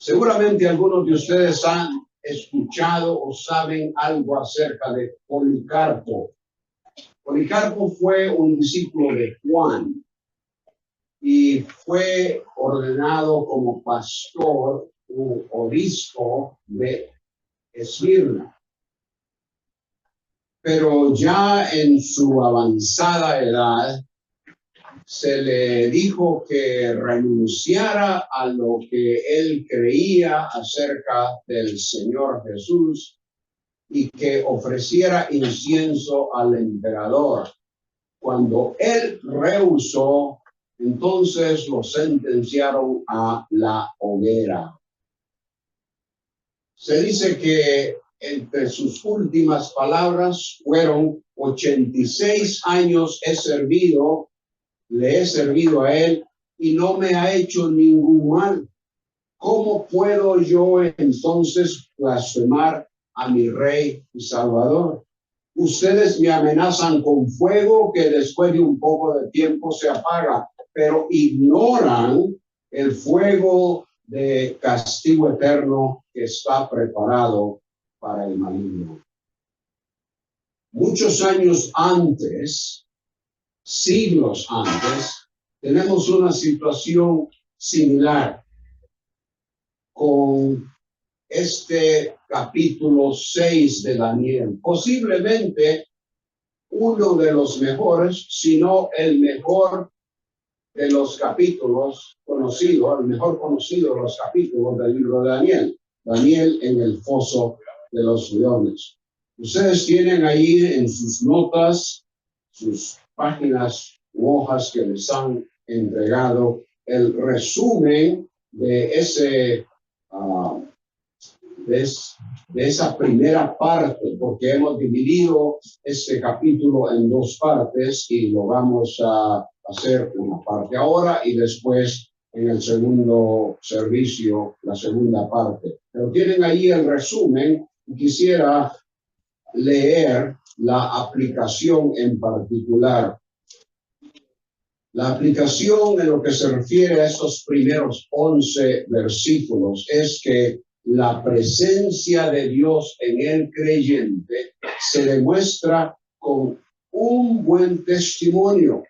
Seguramente algunos de ustedes han escuchado o saben algo acerca de Policarpo. Policarpo fue un discípulo de Juan y fue ordenado como pastor u obispo de Esmirna. Pero ya en su avanzada edad se le dijo que renunciara a lo que él creía acerca del Señor Jesús y que ofreciera incienso al emperador. Cuando él rehusó, entonces lo sentenciaron a la hoguera. Se dice que entre sus últimas palabras fueron: 86 años le he servido a él y no me ha hecho ningún mal. ¿Cómo puedo yo entonces blasfemar a mi Rey y Salvador? Ustedes me amenazan con fuego que después de un poco de tiempo se apaga, pero ignoran el fuego de castigo eterno que está preparado para el maligno. Muchos años antes, siglos antes, tenemos una situación similar con este capítulo 6 de Daniel. Posiblemente uno de los mejores, si no el mejor de los capítulos conocido, el mejor conocido de los capítulos del libro de Daniel. Daniel en el foso de los leones. Ustedes tienen ahí en sus notas, sus páginas u hojas que les han entregado, el resumen de esa primera parte, porque hemos dividido este capítulo en dos partes y lo vamos a hacer una parte ahora y después en el segundo servicio la segunda parte. Pero tienen ahí el resumen y quisiera leer la aplicación en particular. La aplicación en lo que se refiere a estos primeros 11 versículos es que la presencia de Dios en el creyente se demuestra con un buen testimonio.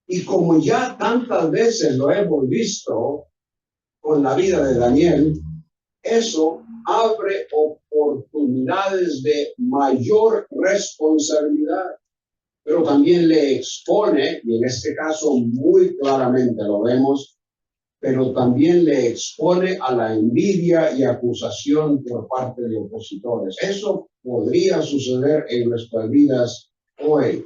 Y como ya tantas veces lo hemos visto con la vida de Daniel, eso abre oportunidades de mayor responsabilidad, pero también le expone, y en este caso muy claramente lo vemos, pero también le expone a la envidia y acusación por parte de opositores. Eso podría suceder en nuestras vidas hoy.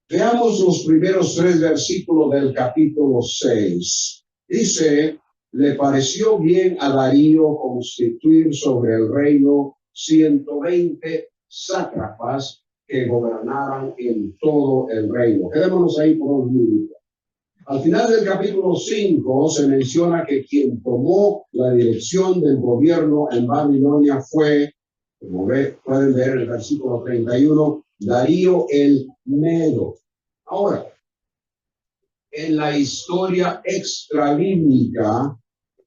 Veamos los primeros 3 versículos del capítulo 6. Dice: le pareció bien a Darío constituir sobre el reino 120 sátrapas que gobernaran en todo el reino. Quedémonos ahí por un minuto. Al final del capítulo 5 se menciona que quien tomó la dirección del gobierno en Babilonia fue, como pueden ver en el versículo 31, Darío el Medo. Ahora, en la historia extrabíblica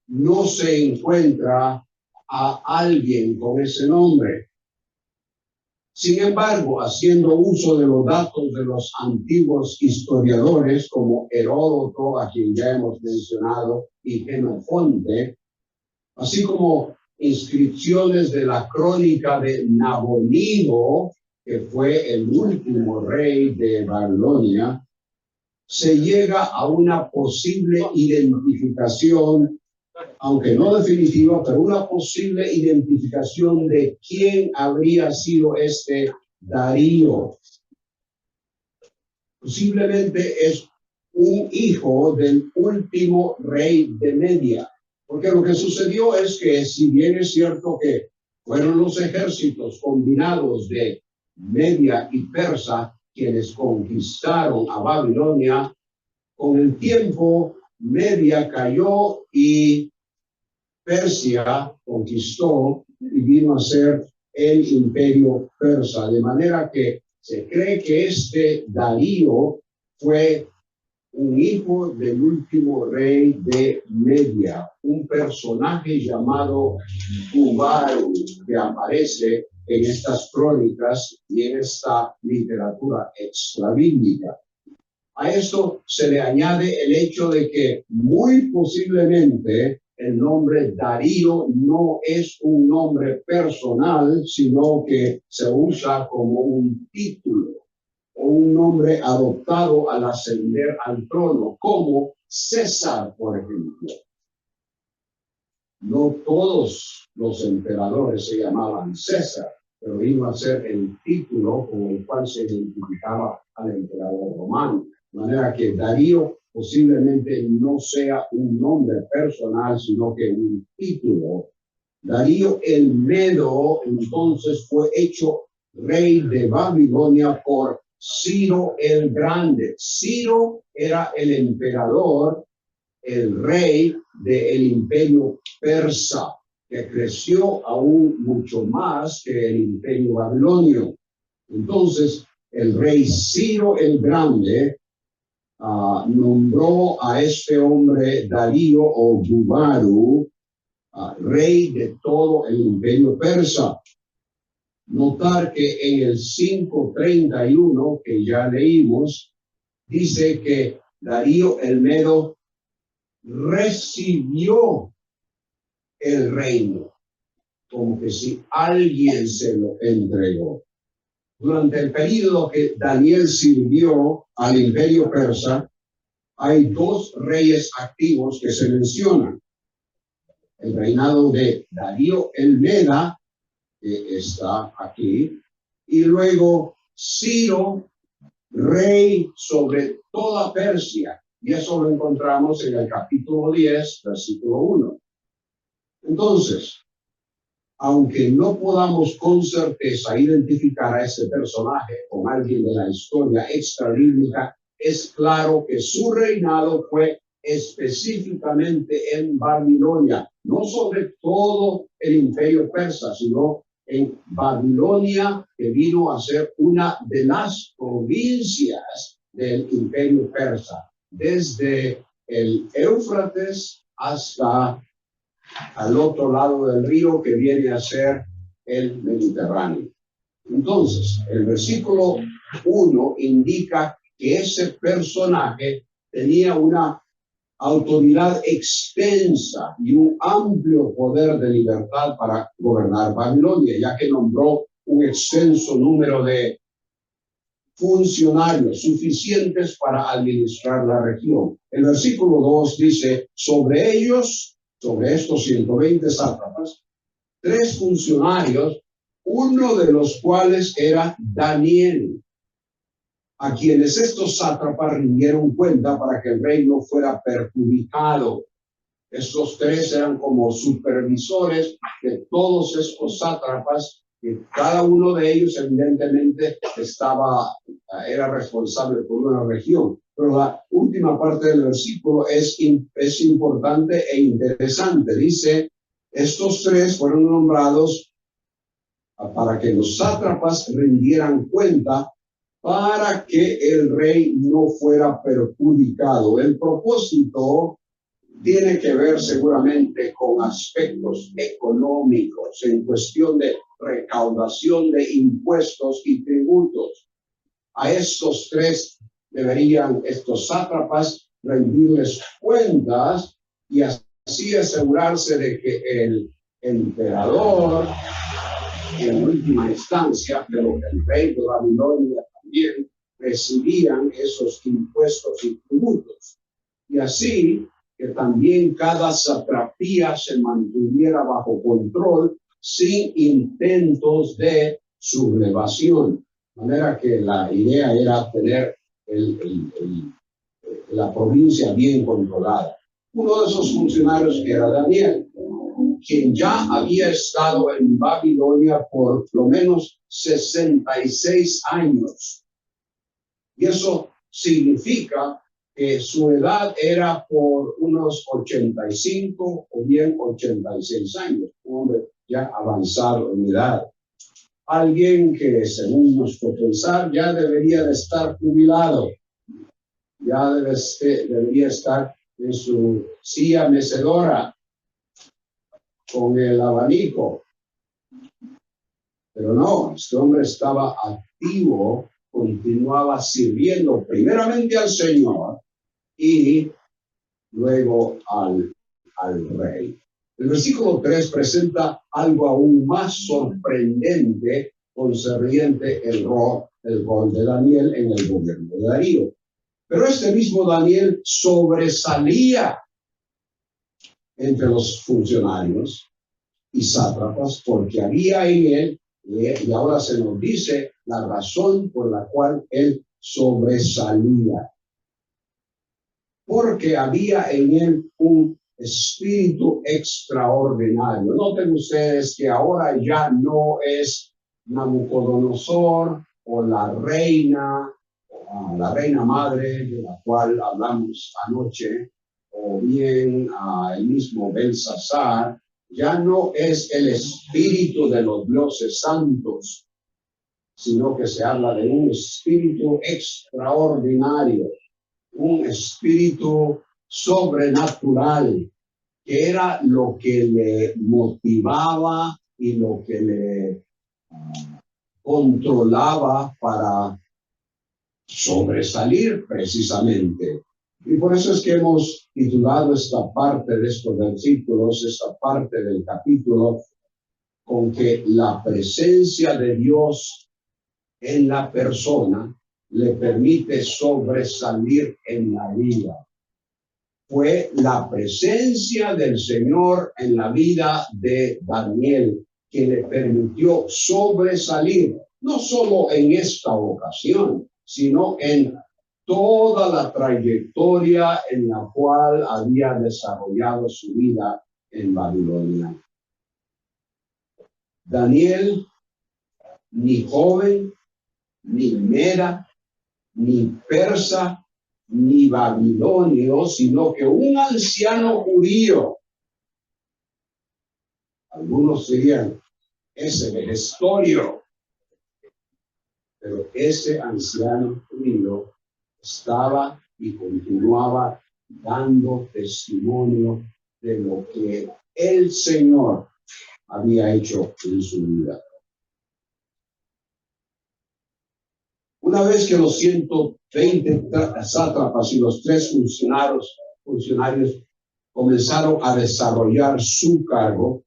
no se encuentra a alguien con ese nombre. Sin embargo, haciendo uso de los datos de los antiguos historiadores como Heródoto, a quien ya hemos mencionado, y Genofonte, así como inscripciones de la crónica de Nabonido, que fue el último rey de Babilonia, se llega a una posible identificación, aunque no definitiva, pero una posible identificación de quién habría sido este Darío. Posiblemente es un hijo del último rey de Media, porque lo que sucedió es que, si bien es cierto que fueron los ejércitos combinados de Media y Persa quienes conquistaron a Babilonia, con el tiempo Media cayó y Persia conquistó y vino a ser el imperio persa, de manera que se cree que este Darío fue un hijo del último rey de Media, un personaje llamado Ubaru, que aparece en estas crónicas y en esta literatura extrabíblica. A esto se le añade el hecho de que muy posiblemente el nombre Darío no es un nombre personal, sino que se usa como un título o un nombre adoptado al ascender al trono, como César, por ejemplo. No todos los emperadores se llamaban César, pero iba a ser el título con el cual se identificaba al emperador romano. De manera que Darío posiblemente no sea un nombre personal, sino que un título. Darío el Medo entonces fue hecho rey de Babilonia por Ciro el Grande. Ciro era el emperador, el rey del imperio persa, que creció aún mucho más que el imperio babilonio. Entonces, el rey Ciro el Grande nombró a este hombre Darío o Bubaru rey de todo el imperio persa. Notar que en el 531, que ya leímos, dice que Darío el Medo recibió el reino, como que si alguien se lo entregó. Durante el período que Daniel sirvió al imperio persa, hay dos reyes activos que se mencionan. El reinado de Darío el Meda, que está aquí, y luego Ciro, rey sobre toda Persia, y eso lo encontramos en el capítulo 10, versículo 1. Entonces, aunque no podamos con certeza identificar a este personaje con alguien de la historia extrabíblica, es claro que su reinado fue específicamente en Babilonia, no sobre todo el imperio persa, sino en Babilonia, que vino a ser una de las provincias del imperio persa, desde el Éufrates hasta al otro lado del río, que viene a ser el Mediterráneo. Entonces, el versículo 1 indica que ese personaje tenía una autoridad extensa y un amplio poder de libertad para gobernar Babilonia, ya que nombró un extenso número de funcionarios suficientes para administrar la región. El versículo 2 dice, sobre ellos, sobre estos 120 sátrapas, 3 funcionarios, uno de los cuales era Daniel, a quienes estos sátrapas rindieron cuenta para que el rey no fuera perjudicado. Estos 3 eran como supervisores de todos estos sátrapas, que cada uno de ellos evidentemente era responsable por una región. Pero la última parte del versículo es importante e interesante. Dice, estos 3 fueron nombrados para que los sátrapas rindieran cuenta para que el rey no fuera perjudicado. El propósito tiene que ver seguramente con aspectos económicos en cuestión de recaudación de impuestos y tributos. A estos 3 deberían estos sátrapas rendirles cuentas y así asegurarse de que el emperador, en última instancia, pero el rey de Babilonia también, recibían esos impuestos y tributos. Y así que también cada satrapía se mantuviera bajo control sin intentos de sublevación. De manera que la idea era tener la provincia bien controlada. Uno de esos funcionarios era Daniel, quien ya había estado en Babilonia por lo menos 66 años. Y eso significa que su edad era por unos 85 o bien 86 años, un hombre ya avanzado en edad. Alguien que, según nuestro pensar, ya debería de estar jubilado. ya debería estar en su silla mecedora con el abanico. Pero no, este hombre estaba activo, continuaba sirviendo primeramente al Señor y luego al rey. El versículo 3 presenta algo aún más sorprendente concerniente el rol de Daniel en el gobierno de Darío. Pero este mismo Daniel sobresalía entre los funcionarios y sátrapas porque había en él, y ahora se nos dice la razón por la cual él sobresalía. Porque había en él un espíritu extraordinario. Noten ustedes que ahora ya no es Nabucodonosor o la reina madre de la cual hablamos anoche, o bien el mismo Belsasar, ya no es el espíritu de los dioses santos, sino que se habla de un espíritu extraordinario, un espíritu sobrenatural, que era lo que le motivaba y lo que le controlaba para sobresalir precisamente. Y por eso es que hemos titulado esta parte de estos versículos, esta parte del capítulo, con que la presencia de Dios en la persona le permite sobresalir en la vida. Fue la presencia del Señor en la vida de Daniel que le permitió sobresalir, no solo en esta ocasión, sino en toda la trayectoria en la cual había desarrollado su vida en Babilonia. Daniel, ni joven, ni meda, ni persa, ni babilonio, sino que un anciano judío. Algunos dirían, ese vejestorio. Pero ese anciano judío estaba y continuaba dando testimonio de lo que el Señor había hecho en su vida. Una vez que los 120 sátrapas y los 3 funcionarios comenzaron a desarrollar su cargo,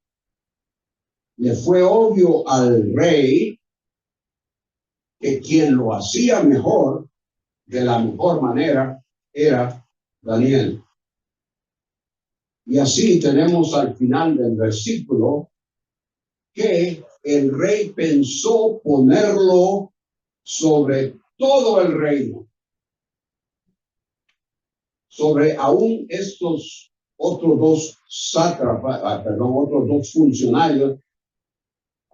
le fue obvio al rey que quien lo hacía mejor, de la mejor manera, era Daniel. Y así tenemos al final del versículo que el rey pensó ponerlo sobre todo el reino, sobre aún estos otros 2 sátrapas, otros 2 funcionarios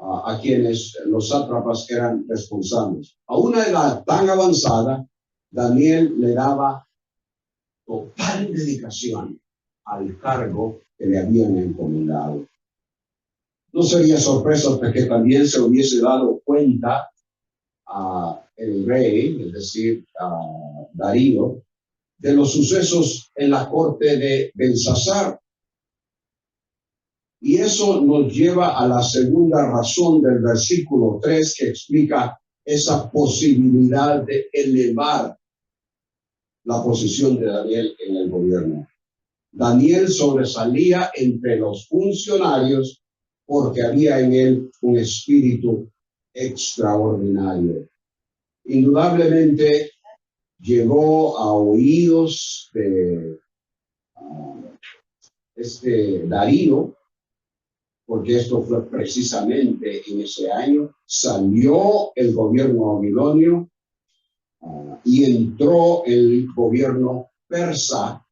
a quienes los sátrapas eran responsables. A una edad tan avanzada, Daniel le daba total dedicación al cargo que le habían encomendado. No sería sorpresa que también se hubiese dado cuenta el rey, es decir, Darío, de los sucesos en la corte de Belsasar. Y eso nos lleva a la segunda razón del versículo 3 que explica esa posibilidad de elevar la posición de Daniel en el gobierno. Daniel sobresalía entre los funcionarios porque había en él un espíritu extraordinario. Indudablemente llegó a oídos de Darío, porque esto fue precisamente en ese año, salió el gobierno babilonio y entró el gobierno persa,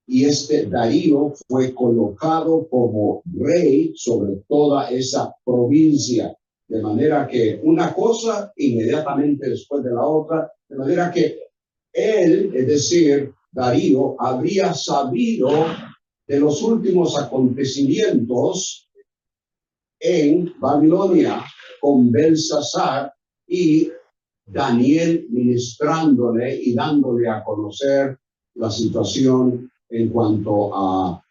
y Darío fue colocado como rey sobre toda esa provincia, de manera que una cosa inmediatamente después de la otra, de manera que él, es decir, Darío, habría sabido de los últimos acontecimientos en Babilonia con Belsasar y Daniel ministrándole y dándole a conocer la situación en cuanto a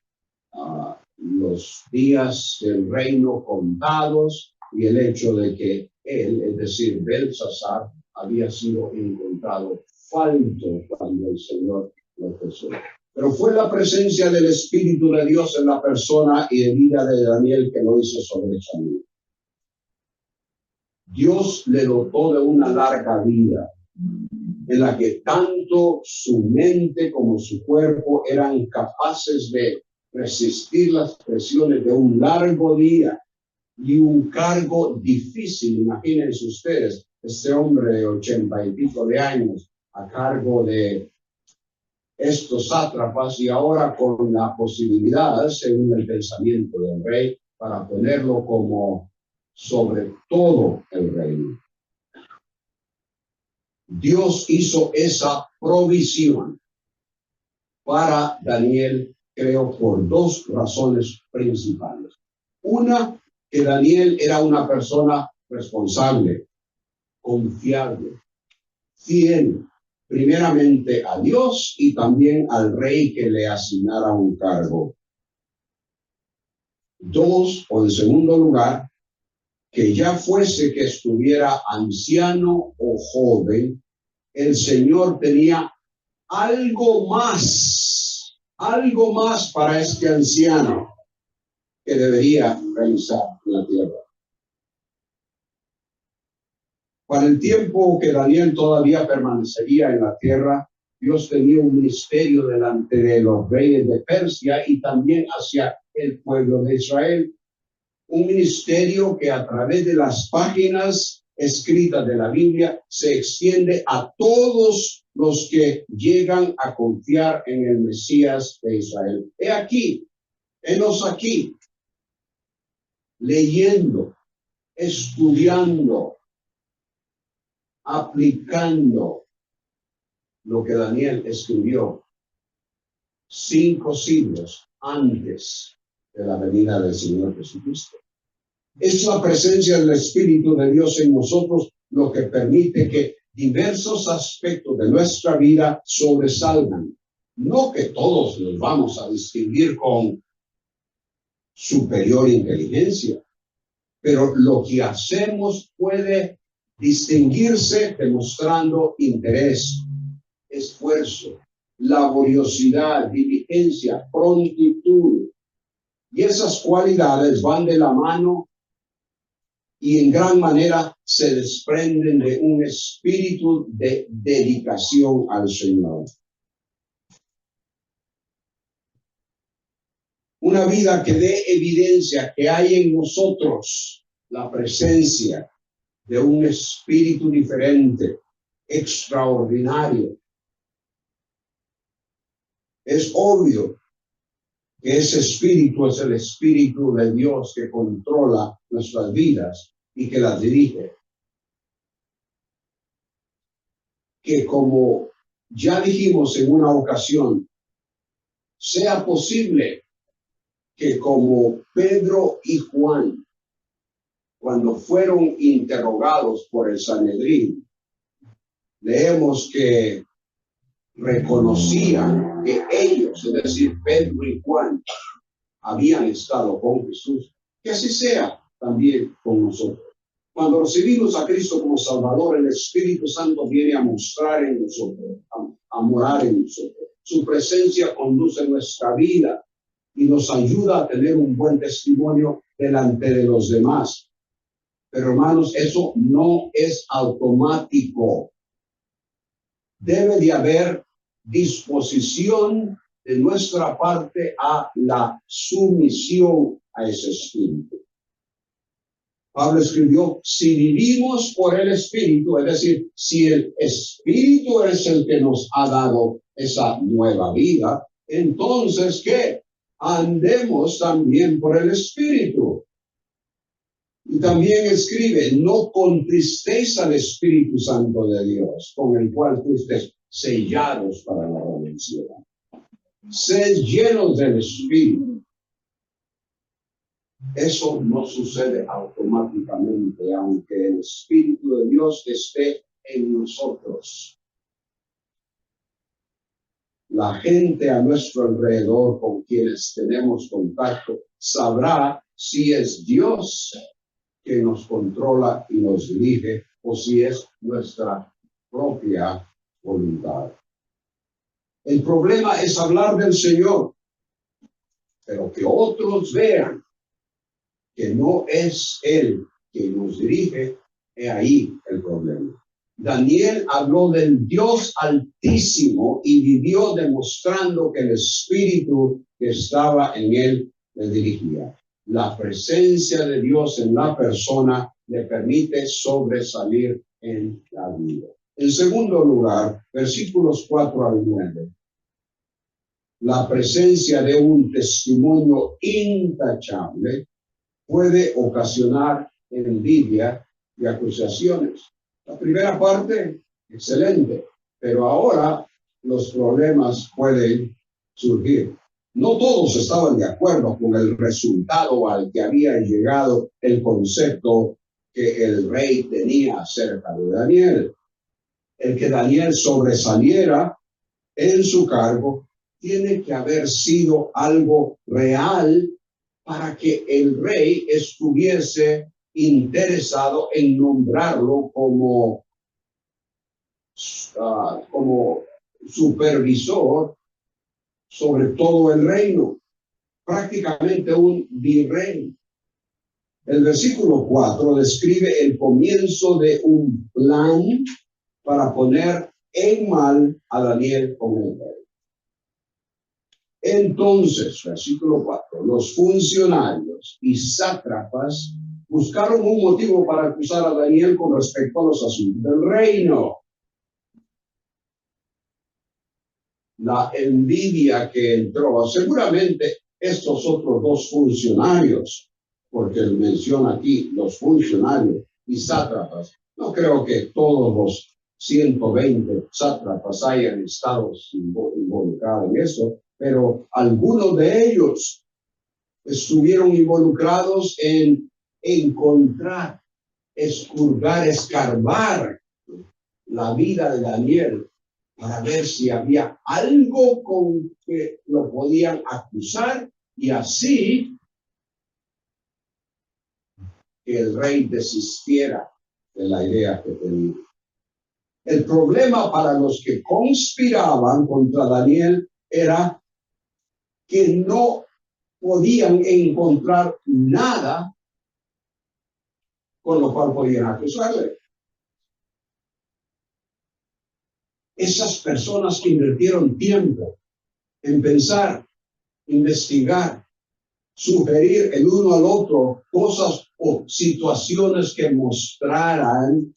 los días del reino contados y el hecho de que él, es decir, Belsasar, había sido encontrado falto cuando el Señor lo puso. Pero fue la presencia del Espíritu de Dios en la persona y de vida de Daniel que lo hizo sobresalir. Dios le dotó de una larga vida en la que tanto su mente como su cuerpo eran capaces de resistir las presiones de un largo día y un cargo difícil. Imagínense ustedes, este hombre de 80 y pico de años a cargo de estos sátrapas y ahora con la posibilidad, según el pensamiento del rey, para ponerlo como sobre todo el reino. Dios hizo esa provisión para Daniel, creo, por dos razones principales. Una, que Daniel era una persona responsable, confiable, fiel, primeramente a Dios y también al rey que le asignara un cargo. Dos, o en segundo lugar, que ya fuese que estuviera anciano o joven, el Señor tenía algo más para este anciano que debería realizar en la tierra. Para el tiempo que Daniel todavía permanecería en la tierra, Dios tenía un ministerio delante de los reyes de Persia y también hacia el pueblo de Israel. Un ministerio que a través de las páginas escritas de la Biblia se extiende a todos los que llegan a confiar en el Mesías de Israel. He aquí, henos aquí, leyendo, estudiando, aplicando lo que Daniel escribió 5 siglos antes de la venida del Señor Jesucristo. Es la presencia del Espíritu de Dios en nosotros lo que permite que diversos aspectos de nuestra vida sobresalgan. No que todos los vamos a distinguir con superior inteligencia, pero lo que hacemos puede distinguirse demostrando interés, esfuerzo, laboriosidad, diligencia, prontitud. Y esas cualidades van de la mano y en gran manera se desprenden de un espíritu de dedicación al Señor. Una vida que dé evidencia que hay en nosotros la presencia de un espíritu diferente, extraordinario. Es obvio que ese espíritu es el espíritu de Dios que controla nuestras vidas y que las dirige. Que como ya dijimos en una ocasión, sea posible que como Pedro y Juan, cuando fueron interrogados por el Sanedrín, leemos que reconocían que ellos, es decir, Pedro y Juan, habían estado con Jesús. Que así sea también con nosotros. Cuando recibimos a Cristo como Salvador, el Espíritu Santo viene a mostrar en nosotros, a morar en nosotros. Su presencia conduce nuestra vida y nos ayuda a tener un buen testimonio delante de los demás. Pero hermanos, eso no es automático. Debe de haber disposición de nuestra parte a la sumisión a ese espíritu. Pablo escribió, si vivimos por el Espíritu, es decir, si el Espíritu es el que nos ha dado esa nueva vida, entonces, ¿qué? Andemos también por el Espíritu. Y también escribe, no contristéis al Espíritu Santo de Dios, con el cual fuisteis sellados para la redención. Sed llenos del Espíritu. Eso no sucede automáticamente, aunque el Espíritu de Dios esté en nosotros. La gente a nuestro alrededor con quienes tenemos contacto sabrá si es Dios que nos controla y nos dirige o si es nuestra propia voluntad. El problema es hablar del Señor, pero que otros vean que no es Él quien nos dirige, es ahí el problema. Daniel habló del Dios Altísimo y vivió demostrando que el Espíritu que estaba en él le dirigía. La presencia de Dios en la persona le permite sobresalir en la vida. En segundo lugar, versículos 4 al 9. La presencia de un testimonio intachable puede ocasionar envidia y acusaciones. La primera parte, excelente, pero ahora los problemas pueden surgir. No todos estaban de acuerdo con el resultado al que había llegado el concepto que el rey tenía acerca de Daniel. El que Daniel sobresaliera en su cargo tiene que haber sido algo real para que el rey estuviese interesado en nombrarlo como supervisor sobre todo el reino, prácticamente un virrey. El versículo 4 describe el comienzo de un plan para poner en mal a Daniel con el rey. Entonces, versículo 4, los funcionarios y sátrapas buscaron un motivo para acusar a Daniel con respecto a los asuntos del reino. La envidia que entró, seguramente estos otros dos funcionarios, porque él menciona aquí los funcionarios y sátrapas, no creo que todos los 120 sátrapas hayan estado involucrados en eso, pero algunos de ellos estuvieron involucrados en encontrar, escurgar, escarbar la vida de Daniel para ver si había algo con que lo podían acusar y así que el rey desistiera de la idea que tenía. El problema para los que conspiraban contra Daniel era que no podían encontrar nada con lo cual podían acusarle. Esas personas que invirtieron tiempo en pensar, investigar, sugerir el uno al otro cosas o situaciones que mostraran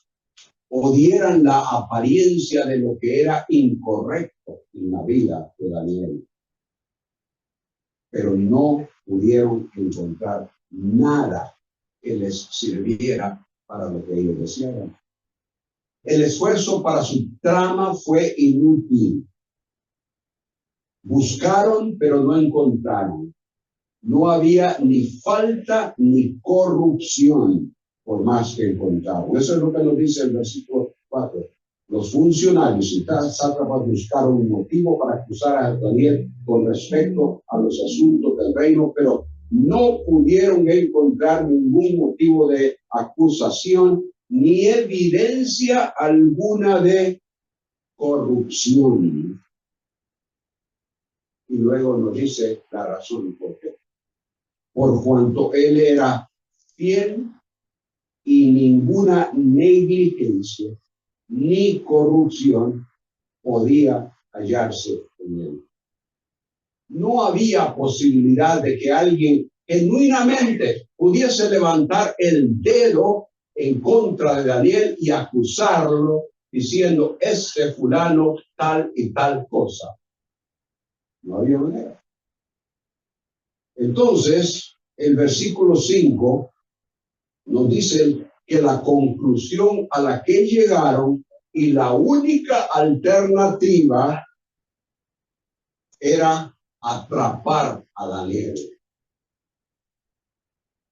o dieran la apariencia de lo que era incorrecto en la vida de Daniel. Pero no pudieron encontrar nada que les sirviera para lo que ellos deseaban. El esfuerzo para su trama fue inútil. Buscaron, pero no encontraron. No había ni falta ni corrupción, por más que encontraron. Eso es lo que nos dice el versículo 4. Los funcionarios y sátrapas buscaron un motivo para acusar a Daniel con respecto a los asuntos del reino, pero no pudieron encontrar ningún motivo de acusación ni evidencia alguna de corrupción. Y luego nos dice la razón por qué. Por cuanto él era fiel y ninguna negligencia ni corrupción podía hallarse en él. No había posibilidad de que alguien genuinamente pudiese levantar el dedo en contra de Daniel y acusarlo diciendo, este fulano tal y tal cosa. No había manera. Entonces, el versículo 5 nos dice que la conclusión a la que llegaron y la única alternativa era atrapar a Daniel.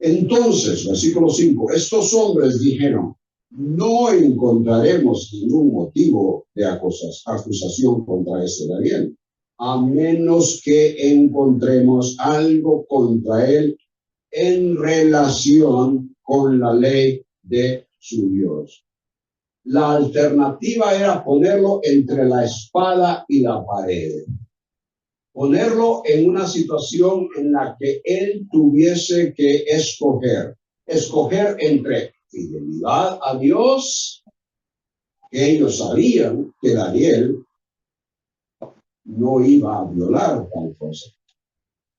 Entonces, versículo 5, estos hombres dijeron, no encontraremos ningún motivo de acusación contra ese Daniel, a menos que encontremos algo contra él en relación con la ley de su Dios. La alternativa era ponerlo entre la espada y la pared. Ponerlo en una situación en la que él tuviese que escoger entre fidelidad a Dios, que ellos sabían que Daniel no iba a violar tal cosa.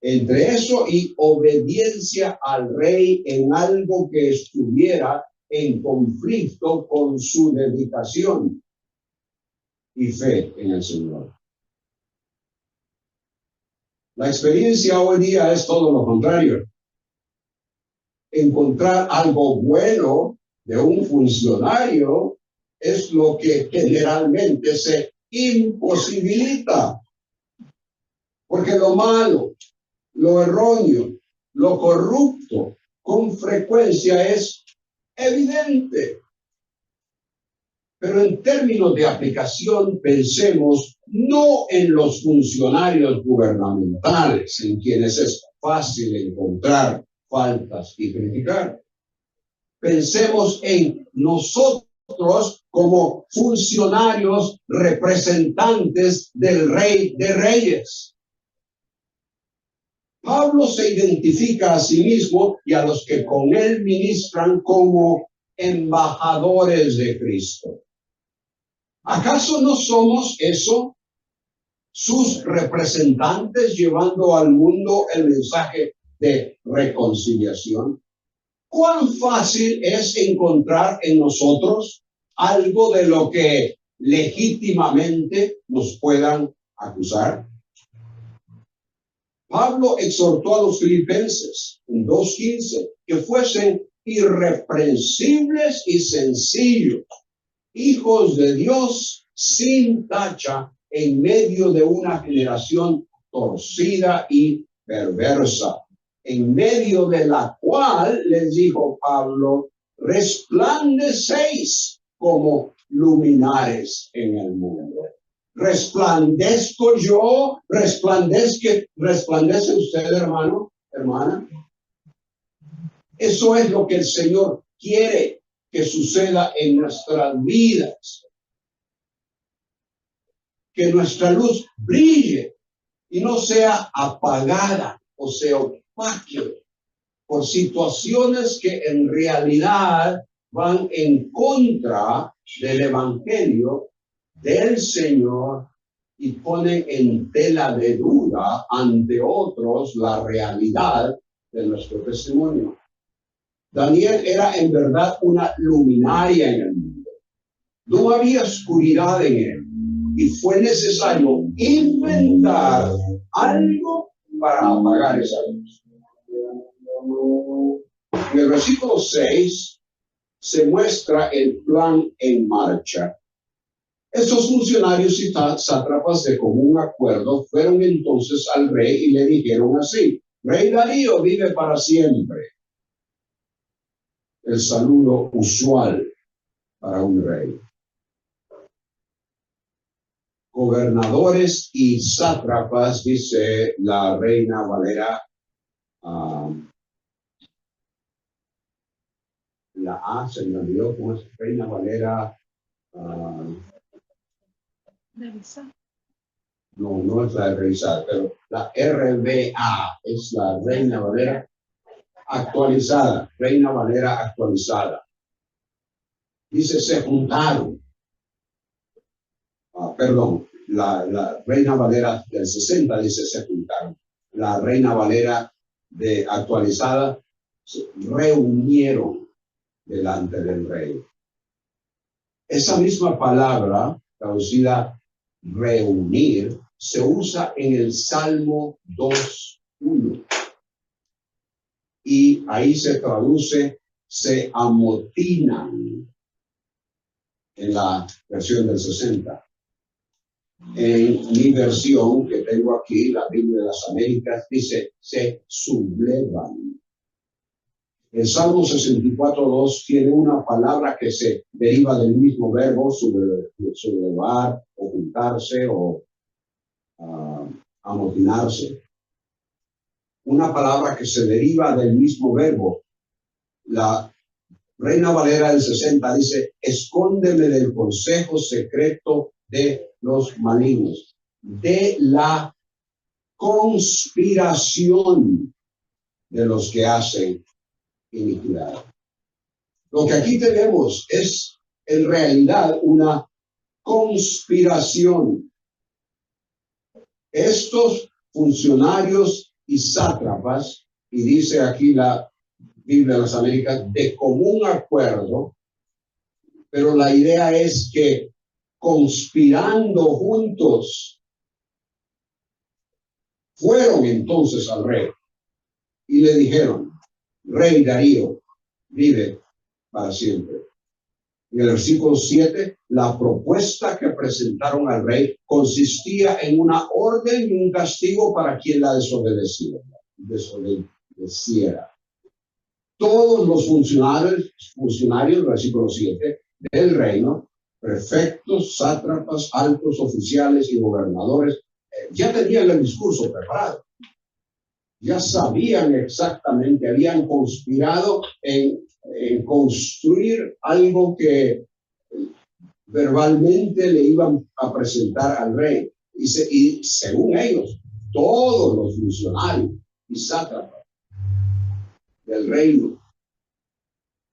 Entre eso y obediencia al rey en algo que estuviera en conflicto con su dedicación y fe en el Señor. La experiencia hoy día es todo lo contrario. Encontrar algo bueno de un funcionario es lo que generalmente se imposibilita. Porque lo malo, lo erróneo, lo corrupto, con frecuencia es evidente. Pero en términos de aplicación, pensemos no en los funcionarios gubernamentales, en quienes es fácil encontrar faltas y criticar. Pensemos en nosotros como funcionarios representantes del Rey de Reyes. Pablo se identifica a sí mismo y a los que con él ministran como embajadores de Cristo. ¿Acaso no somos eso? Sus representantes llevando al mundo el mensaje de reconciliación. ¿Cuán fácil es encontrar en nosotros algo de lo que legítimamente nos puedan acusar? Pablo exhortó a los filipenses en 2:15 que fuesen irreprensibles y sencillos, hijos de Dios sin tacha en medio de una generación torcida y perversa, en medio de la cual les dijo Pablo, resplandecéis como luminares en el mundo. ¿Resplandezco yo? ¿Resplandece usted, hermano, hermana? Eso es lo que el Señor quiere que suceda en nuestras vidas. Que nuestra luz brille y no sea apagada o se opaque por situaciones que en realidad van en contra del Evangelio del Señor y ponen en tela de duda ante otros la realidad de nuestro testimonio. Daniel era en verdad una luminaria en el mundo. No había oscuridad en él y fue necesario inventar algo para apagar esa luz. En el versículo 6 se muestra el plan en marcha. Estos funcionarios y sátrapas de común acuerdo fueron entonces al rey y le dijeron así: Rey Darío vive para siempre. El saludo usual para un rey. Gobernadores y sátrapas, dice la Reina Valera, la A se me olvidó, ¿cómo es? Reina Valera. No es la de revisar, pero la RVA es la Reina Valera actualizada. Reina Valera actualizada. Dice, se juntaron. Perdón, la Reina Valera del 60 dice, se juntaron. La Reina Valera de actualizada se reunieron delante del rey. Esa misma palabra, traducida reunir, se usa en el Salmo 2:1. Y ahí se traduce, se amotinan, en la versión del 60. En mi versión que tengo aquí, la Biblia de las Américas, dice, se sublevan. El Salmo 64:2 tiene una palabra que se deriva del mismo verbo, sublevar, o juntarse, o amotinarse. Una palabra que se deriva del mismo verbo. La Reina Valera del 60 dice: escóndeme del consejo secreto de los malignos, de la conspiración de los que hacen iniquidad. Lo que aquí tenemos es en realidad una conspiración. Estos funcionarios y sátrapas, y dice aquí la Biblia de las Américas, de común acuerdo, pero la idea es que conspirando juntos fueron entonces al rey y le dijeron: Rey Darío, vive para siempre. En el versículo 7, la propuesta que presentaron al rey consistía en una orden y un castigo para quien la desobedeciera. Todos los funcionarios, versículo 7, del reino, prefectos, sátrapas, altos oficiales y gobernadores, ya tenían el discurso preparado. Ya sabían exactamente, habían conspirado en construir algo que verbalmente le iban a presentar al rey. Y según ellos, todos los funcionarios y sátrapas del reino,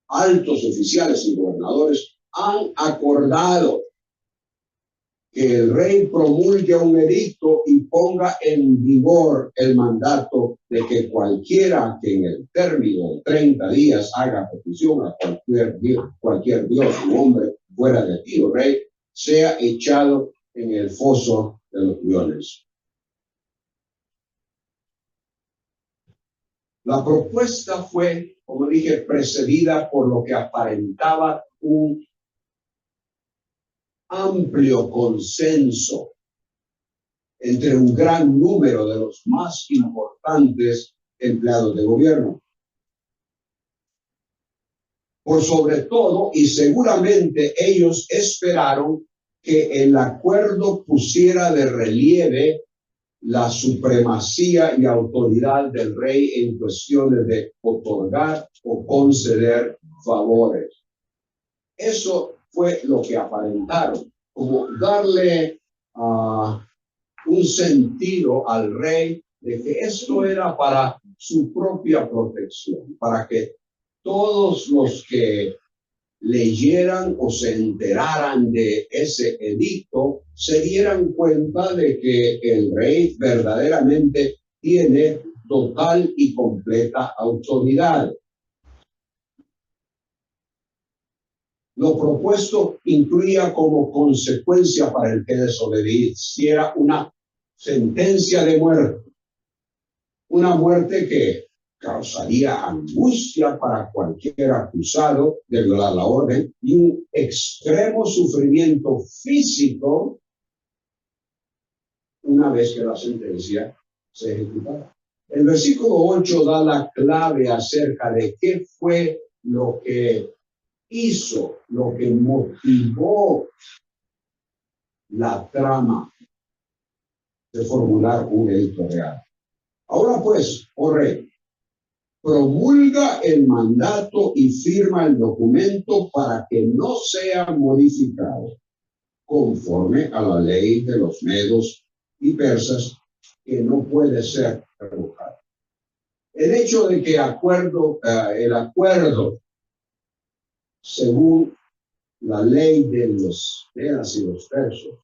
altos oficiales y gobernadores, han acordado que el rey promulgue un edicto y ponga en vigor el mandato de que cualquiera que en el término de 30 días haga petición a cualquier dios u hombre fuera de ti, oh rey, sea echado en el foso de los leones. La propuesta fue, como dije, precedida por lo que aparentaba un amplio consenso entre un gran número de los más importantes empleados de gobierno. Por sobre todo, y seguramente ellos esperaron que el acuerdo pusiera de relieve la supremacía y autoridad del rey en cuestiones de otorgar o conceder favores. Eso fue lo que aparentaron, como darle un sentido al rey de que esto era para su propia protección, para que todos los que leyeran o se enteraran de ese edicto se dieran cuenta de que el rey verdaderamente tiene total y completa autoridad. Lo propuesto incluía como consecuencia para el que desobedeciera una sentencia de muerte, una muerte que causaría angustia para cualquier acusado de violar la orden y un extremo sufrimiento físico una vez que la sentencia se ejecutara. El versículo 8 da la clave acerca de qué fue lo que hizo, lo que motivó la trama de formular un edicto real. Ahora pues, oh rey, promulga el mandato y firma el documento para que no sea modificado conforme a la ley de los medos y persas, que no puede ser revocado. El hecho de que el acuerdo según la ley de los medas y los persos,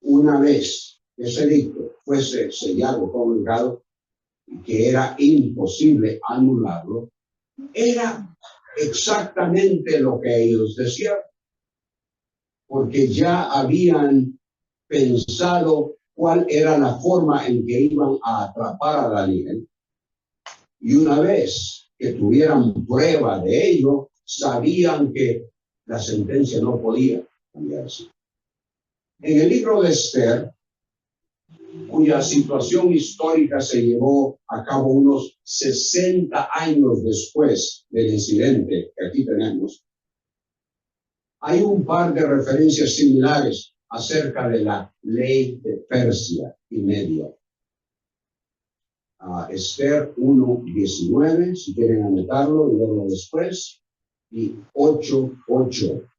una vez ese edicto fuese sellado, promulgado, que era imposible anularlo, era exactamente lo que ellos decían, porque ya habían pensado cuál era la forma en que iban a atrapar a Daniel, y una vez que tuvieran prueba de ello, sabían que la sentencia no podía cambiarse. En el libro de Esther, cuya situación histórica se llevó a cabo unos 60 años después del incidente que aquí tenemos, hay un par de referencias similares acerca de la ley de Persia y Media. Esther 1:19, si quieren anotarlo y verlo después, y 8:8.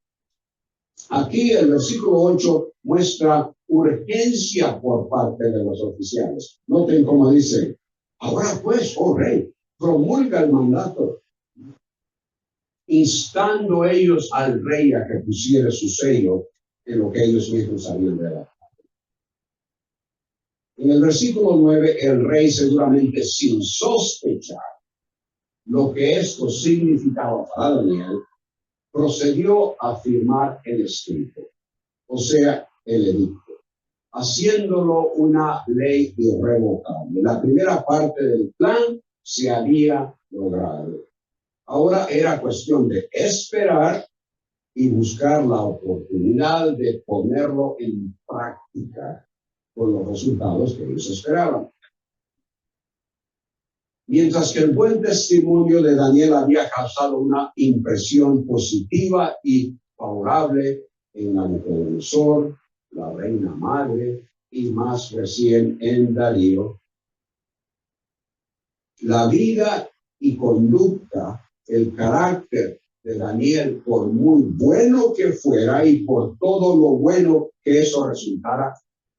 Aquí el versículo 8 muestra urgencia por parte de los oficiales. Noten cómo dice: ahora pues, oh rey, promulga el mandato, instando ellos al rey a que pusiera su sello en lo que ellos mismos sabían de la. En el versículo 9, el rey, seguramente sin sospechar lo que esto significaba para Daniel, procedió a firmar el escrito, o sea, el edicto, haciéndolo una ley irrevocable. La primera parte del plan se había logrado. Ahora era cuestión de esperar y buscar la oportunidad de ponerlo en práctica con los resultados que ellos esperaban. Mientras que el buen testimonio de Daniel había causado una impresión positiva y favorable en Nabucodonosor, la reina madre, y más recién en Darío, la vida y conducta, el carácter de Daniel, por muy bueno que fuera y por todo lo bueno que eso resultara,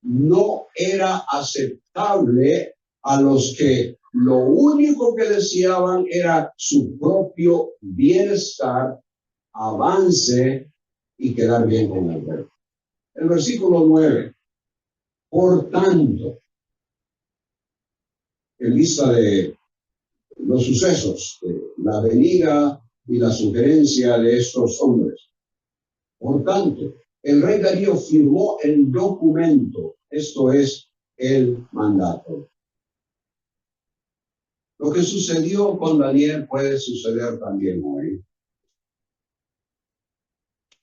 no era aceptable a los que lo único que deseaban era su propio bienestar, avance y quedar bien con el rey. El versículo 9. Por tanto, en vista de los sucesos, la venida y la sugerencia de estos hombres, por tanto, el rey Darío firmó el documento, esto es, el mandato. Lo que sucedió con Daniel puede suceder también hoy.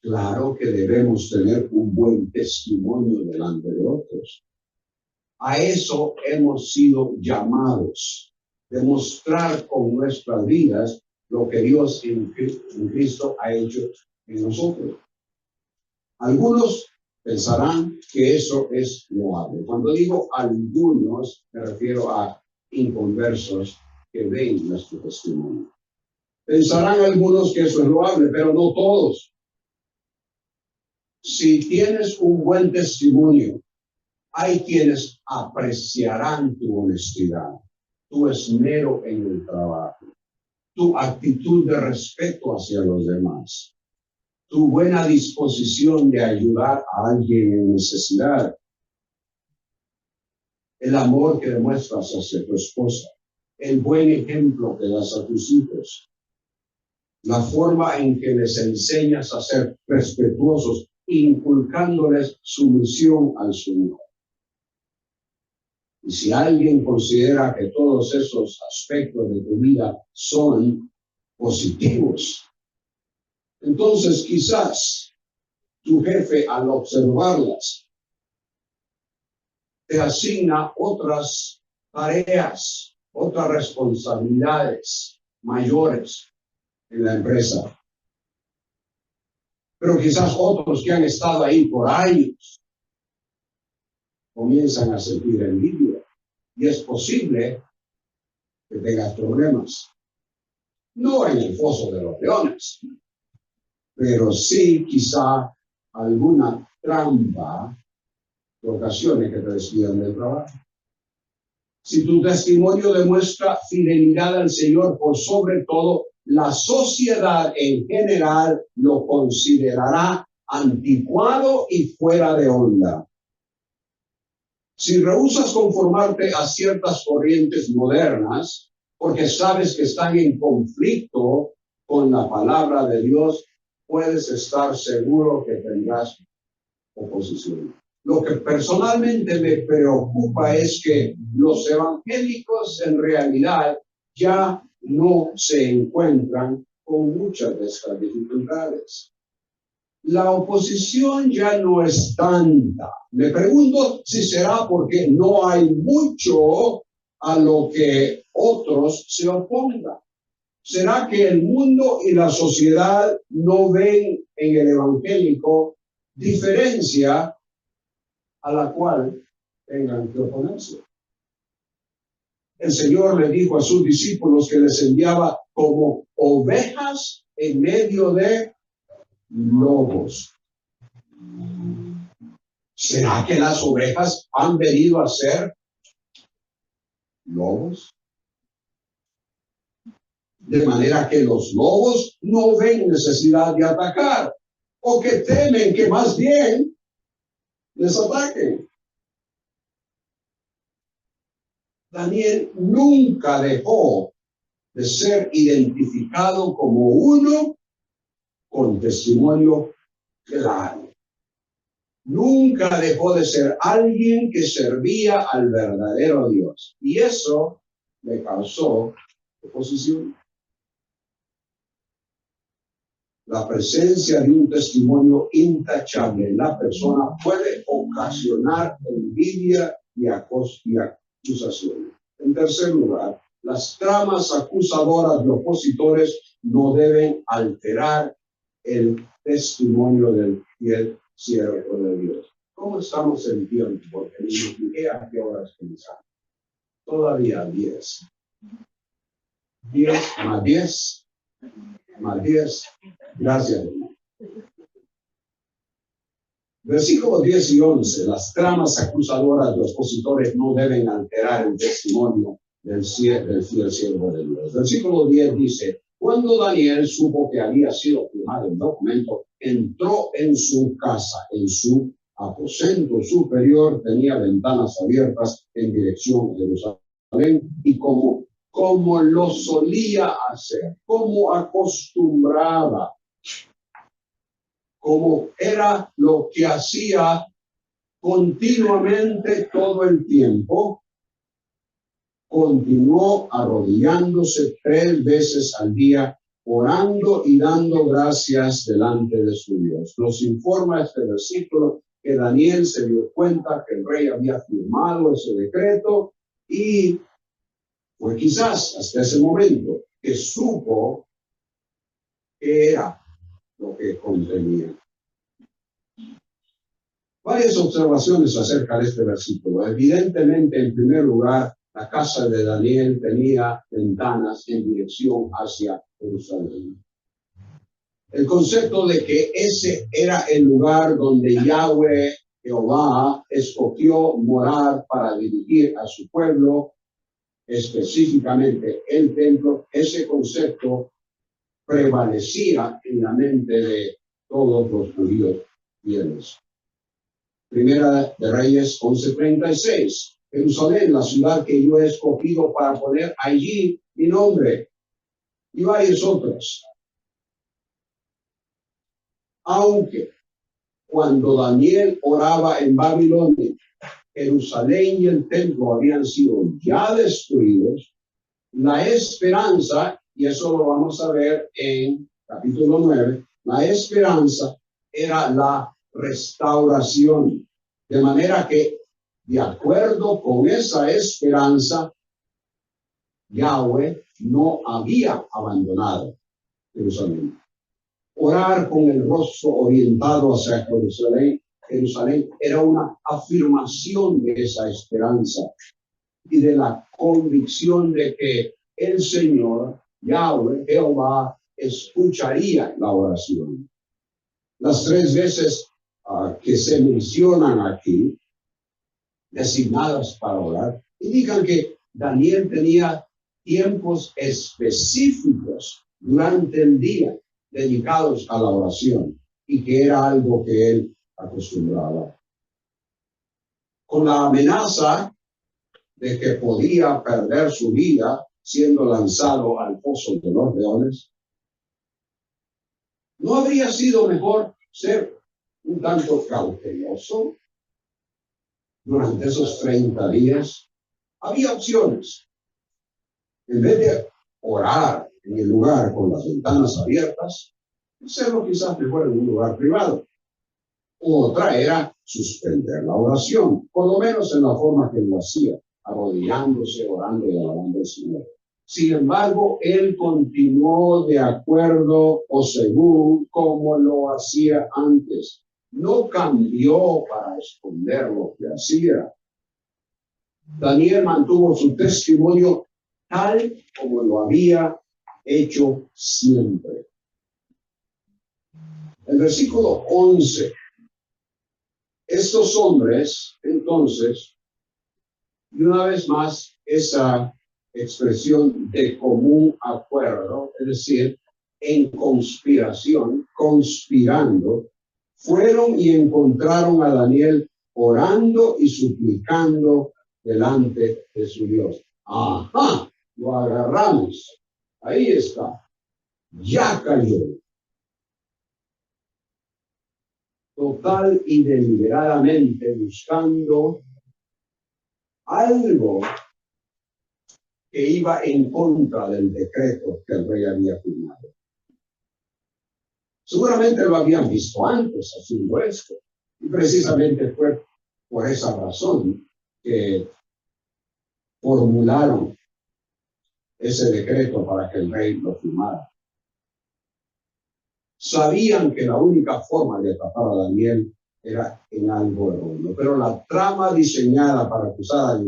Claro que debemos tener un buen testimonio delante de otros. A eso hemos sido llamados, demostrar con nuestras vidas lo que Dios en Cristo ha hecho en nosotros. Algunos pensarán que eso es loable. Cuando digo algunos, me refiero a inconversos que ven nuestro testimonio. Pensarán algunos que eso es loable, pero no todos. Si tienes un buen testimonio, hay quienes apreciarán tu honestidad, tu esmero en el trabajo, tu actitud de respeto hacia los demás, tu buena disposición de ayudar a alguien en necesidad, el amor que demuestras hacia tu esposa, el buen ejemplo que das a tus hijos, la forma en que les enseñas a ser respetuosos, inculcándoles sumisión al Señor. Y si alguien considera que todos esos aspectos de tu vida son positivos, entonces quizás tu jefe, al observarlas, te asigna otras tareas, otras responsabilidades mayores en la empresa. Pero quizás otros que han estado ahí por años comienzan a sentir envidia y es posible que tengas problemas. No en el foso de los leones, pero sí quizá alguna trampa que ocasione que te despidan del trabajo. Si tu testimonio demuestra fidelidad al Señor por sobre todo, la sociedad en general lo considerará anticuado y fuera de onda. Si rehusas conformarte a ciertas corrientes modernas, porque sabes que están en conflicto con la palabra de Dios, puedes estar seguro que tendrás oposición. Lo que personalmente me preocupa es que los evangélicos en realidad ya no se encuentran con muchas de estas dificultades. la oposición ya no es tanta. Me pregunto si será porque no hay mucho a lo que otros se opongan. ¿Será que el mundo y la sociedad no ven en el evangélico diferencia a la cual tengan que oponerse? El Señor le dijo a sus discípulos que les enviaba como ovejas en medio de lobos. ¿Será que las ovejas han venido a ser lobos? De manera que los lobos no ven necesidad de atacar, o que temen que más bien les ataquen. Daniel nunca dejó de ser identificado como uno con testimonio claro. Nunca dejó de ser alguien que servía al verdadero Dios. Y eso le causó oposición. La presencia de un testimonio intachable en la persona puede ocasionar envidia y acusaciones. En tercer lugar, las tramas acusadoras de opositores no deben alterar el testimonio del fiel siervo de Dios. ¿Cómo estamos en tiempo? Porque ni fijé a qué horas pensamos. Todavía 10. 10 más 10 más 10. Gracias, hermano. Versículos 10 y 11. Las tramas acusadoras de opositores no deben alterar el testimonio del fiel siervo de Dios. Versículo 10 dice: cuando Daniel supo que había sido firmado el documento, entró en su casa, en su aposento superior, tenía ventanas abiertas en dirección a Jerusalén, y como lo solía hacer, como acostumbraba, como era lo que hacía continuamente todo el tiempo, continuó arrodillándose 3 veces al día, orando y dando gracias delante de su Dios. Nos informa este versículo que Daniel se dio cuenta que el rey había firmado ese decreto, y fue quizás hasta ese momento que supo qué era lo que contenía. Varias observaciones acerca de este versículo. Evidentemente, en primer lugar, la casa de Daniel tenía ventanas en dirección hacia Jerusalén. El concepto de que ese era el lugar donde Yahweh, Jehová, escogió morar para dirigir a su pueblo, específicamente el templo, ese concepto prevalecía en la mente de todos los judíos fieles. Primera de Reyes 11:36. Jerusalén, la ciudad que yo he escogido para poner allí mi nombre, y varios otros. Aunque cuando Daniel oraba en Babilonia, Jerusalén y el templo habían sido ya destruidos, la esperanza, y eso lo vamos a ver en capítulo 9, la esperanza era la restauración. De manera que, de acuerdo con esa esperanza, Yahweh no había abandonado Jerusalén. Orar con el rostro orientado hacia Jerusalén era una afirmación de esa esperanza y de la convicción de que el Señor, Yahweh, Jehová, escucharía la oración. Las 3 veces que se mencionan aquí, designadas para orar, indican que Daniel tenía tiempos específicos durante el día dedicados a la oración, y que era algo que él acostumbraba. Con la amenaza de que podía perder su vida siendo lanzado al pozo de los leones, ¿no habría sido mejor ser un tanto cauteloso? Durante esos 30 días había opciones. En vez de orar en el lugar con las ventanas abiertas, Hacerlo quizás mejor en un lugar privado. Otra era suspender la oración, por lo menos en la forma que lo hacía, arrodillándose, orando y alabando al Señor. Sin embargo, él continuó de acuerdo o según como lo hacía antes. No cambió para esconder lo que hacía. Daniel mantuvo su testimonio tal como lo había hecho siempre. El versículo 11. Estos hombres, entonces, y una vez más, esa expresión de común acuerdo, es decir, en conspiración, conspirando, fueron y encontraron a Daniel orando y suplicando delante de su Dios. Ajá, lo agarramos. Ahí está. Ya cayó. Total y deliberadamente buscando algo que iba en contra del decreto que el rey había firmado. Seguramente lo habían visto antes haciendo esto, y precisamente fue por esa razón que formularon ese decreto para que el rey lo firmara. Sabían que la única forma de atrapar a Daniel era en algo erróneo, pero la trama diseñada para acusar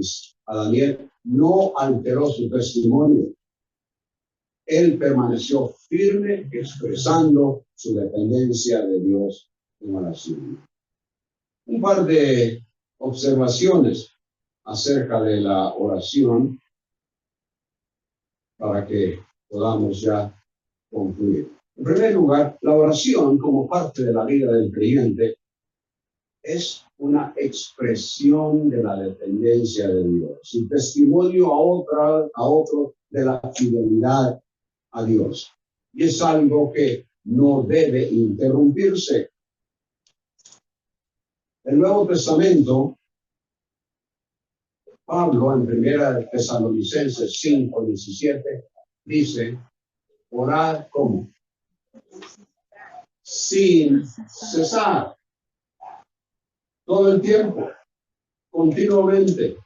a Daniel no alteró su testimonio. Él permaneció firme, expresando su dependencia de Dios en oración. Un par de observaciones acerca de la oración para que podamos ya concluir. En primer lugar, la oración como parte de la vida del creyente es una expresión de la dependencia de Dios, un testimonio a otro de la fidelidad a Dios. Y es algo que no debe interrumpirse. El Nuevo Testamento, Pablo en 1 Tesalonicenses 5:17 dice, orad como sin cesar, todo el tiempo, continuamente,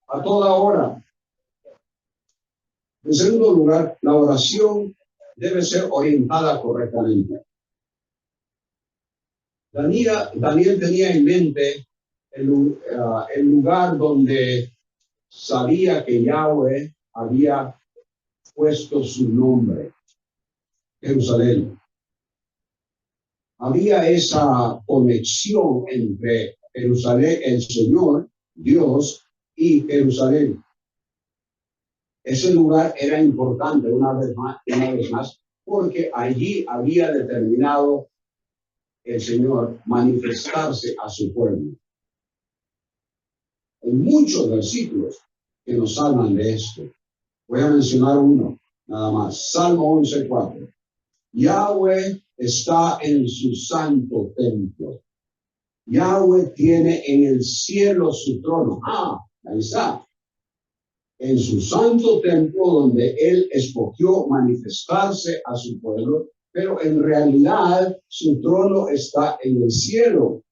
a toda hora. En segundo lugar, la oración debe ser orientada correctamente. Daniel tenía en mente el lugar donde sabía que Yahweh había puesto su nombre, Jerusalén. Había esa conexión entre Jerusalén, el Señor, Dios, y Jerusalén. Ese lugar era importante una vez más, porque allí había determinado el Señor manifestarse a su pueblo. Hay muchos versículos que nos hablan de esto. Voy a mencionar uno, nada más. Salmo 11:4. Yahweh está en su santo templo. Yahweh tiene en el cielo su trono. Ahí está. En su santo templo donde él escogió manifestarse a su pueblo, pero en realidad su trono está en el cielo.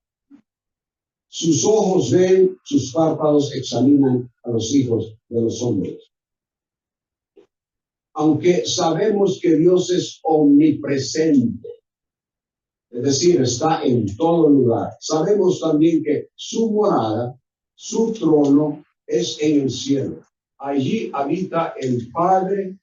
Sus ojos ven, sus párpados examinan a los hijos de los hombres. Aunque sabemos que Dios es omnipresente, es decir, está en todo lugar, sabemos también que su morada, su trono es en el cielo. Allí habita el Padre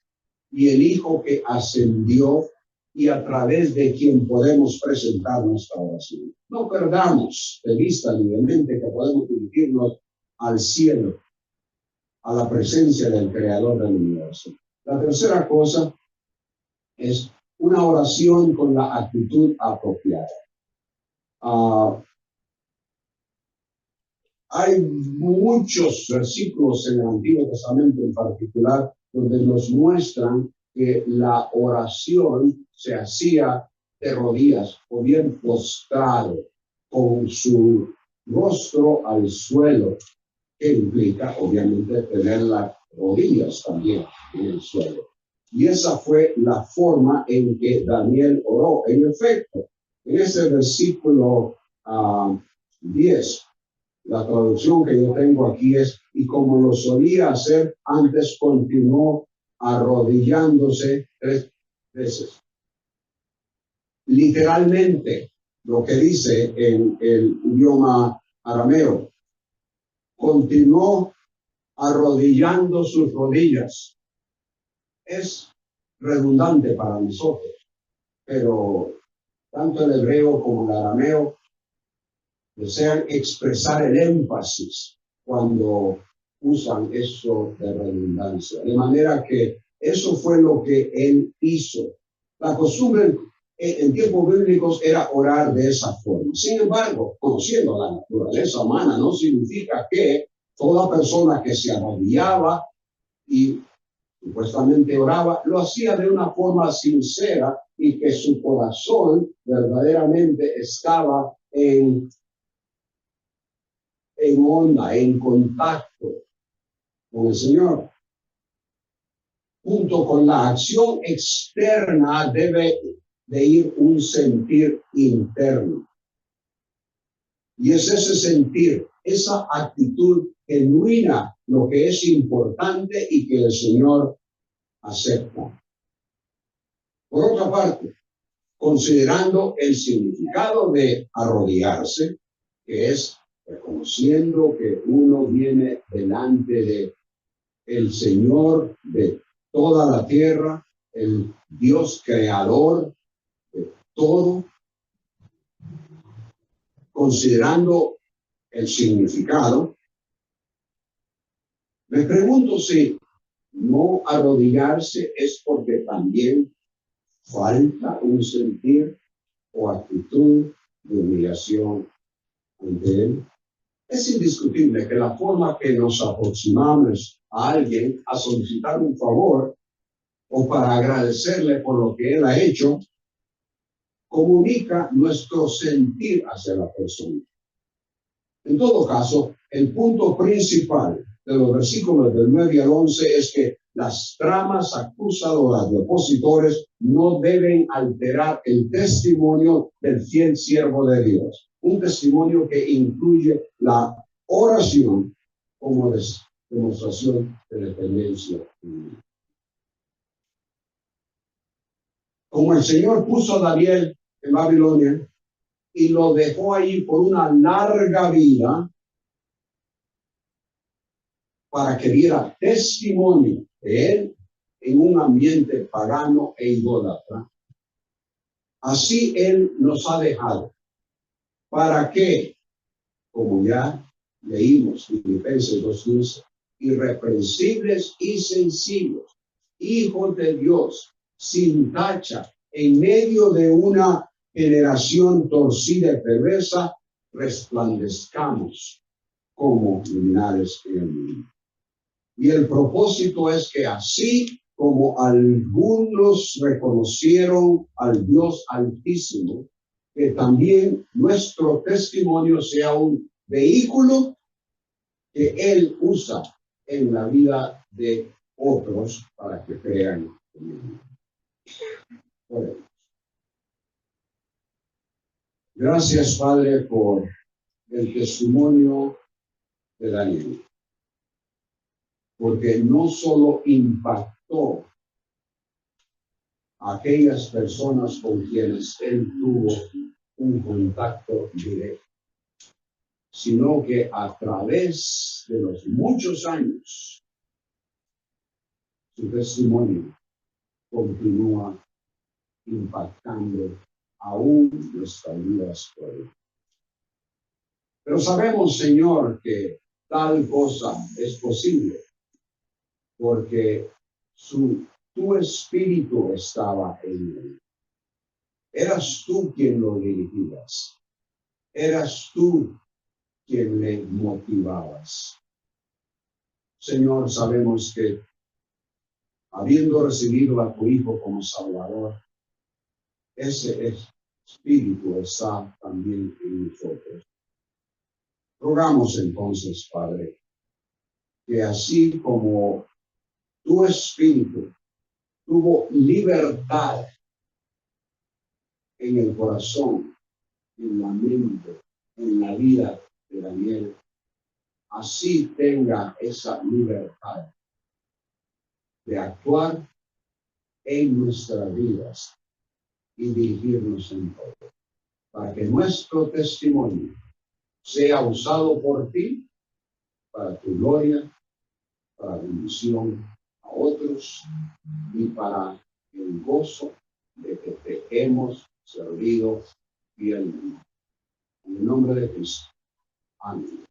y el Hijo que ascendió y a través de quien podemos presentar nuestra oración. No perdamos de vista ni de mente que podemos dirigirnos al cielo, a la presencia del Creador del universo. La tercera cosa es una oración con la actitud apropiada. Hay muchos versículos en el Antiguo Testamento en particular donde nos muestran que la oración se hacía de rodillas o bien postrado con su rostro al suelo, que implica obviamente tener las rodillas también en el suelo. Y esa fue la forma en que Daniel oró. En efecto, en ese versículo 10, la traducción que yo tengo aquí es, y como lo solía hacer antes, continuó arrodillándose 3 veces. Literalmente, lo que dice en el idioma arameo, continuó arrodillando sus rodillas. Es redundante para nosotros, pero tanto el hebreo como el arameo desean expresar el énfasis cuando usan eso de redundancia. De manera que eso fue lo que él hizo. La costumbre en tiempos bíblicos era orar de esa forma. Sin embargo, conociendo la naturaleza humana, no significa que toda persona que se arrodillaba y supuestamente oraba, lo hacía de una forma sincera y que su corazón verdaderamente estaba en onda, en contacto con el Señor. Junto con la acción externa debe de ir un sentir interno. Y es ese sentir, esa actitud genuina, lo que es importante y que el Señor acepta. Por otra parte, considerando el significado de arrodillarse, que es reconociendo que uno viene delante de el Señor de toda la tierra, el Dios creador de todo, considerando el significado, me pregunto si no arrodillarse es porque también falta un sentir o actitud de humillación ante Él. Es indiscutible que la forma que nos aproximamos a alguien a solicitar un favor o para agradecerle por lo que Él ha hecho, comunica nuestro sentir hacia la persona. En todo caso, el punto principal de los versículos del 9 al 11 es que las tramas acusadoras de opositores no deben alterar el testimonio del fiel siervo de Dios. Un testimonio que incluye la oración como demostración de dependencia. Como el Señor puso a Daniel en Babilonia y lo dejó ahí por una larga vida para que diera testimonio de él en un ambiente pagano e idólatra. Así él nos ha dejado para que, como ya leímos en Filipenses 2:15, irreprensibles y sencillos, hijos de Dios, sin tacha, en medio de una generación torcida y perversa, resplandezcamos como luminares en el mundo. Y el propósito es que así como algunos reconocieron al Dios Altísimo, que también nuestro testimonio sea un vehículo que Él usa en la vida de otros para que crean en Él. Bueno, gracias, Padre, por el testimonio de Daniel, porque no solo impactó a aquellas personas con quienes él tuvo un contacto directo, sino que a través de los muchos años, su testimonio continúa impactando aún nuestras vidas hoy. Pero sabemos, Señor, que tal cosa es posible, porque tu espíritu estaba en él. Eras tú quien lo dirigías. Eras tú quien le motivabas. Señor, sabemos que habiendo recibido a tu Hijo como Salvador, ese espíritu está también en nosotros. Rogamos entonces, Padre, que así como tu espíritu tuvo libertad en el corazón, en la mente, en la vida de Daniel, así tenga esa libertad de actuar en nuestras vidas y dirigirnos en todo, para que nuestro testimonio sea usado por ti para tu gloria, para bendición a otros y para el gozo de que te hemos servido fielmente. En el nombre de Cristo. Amén.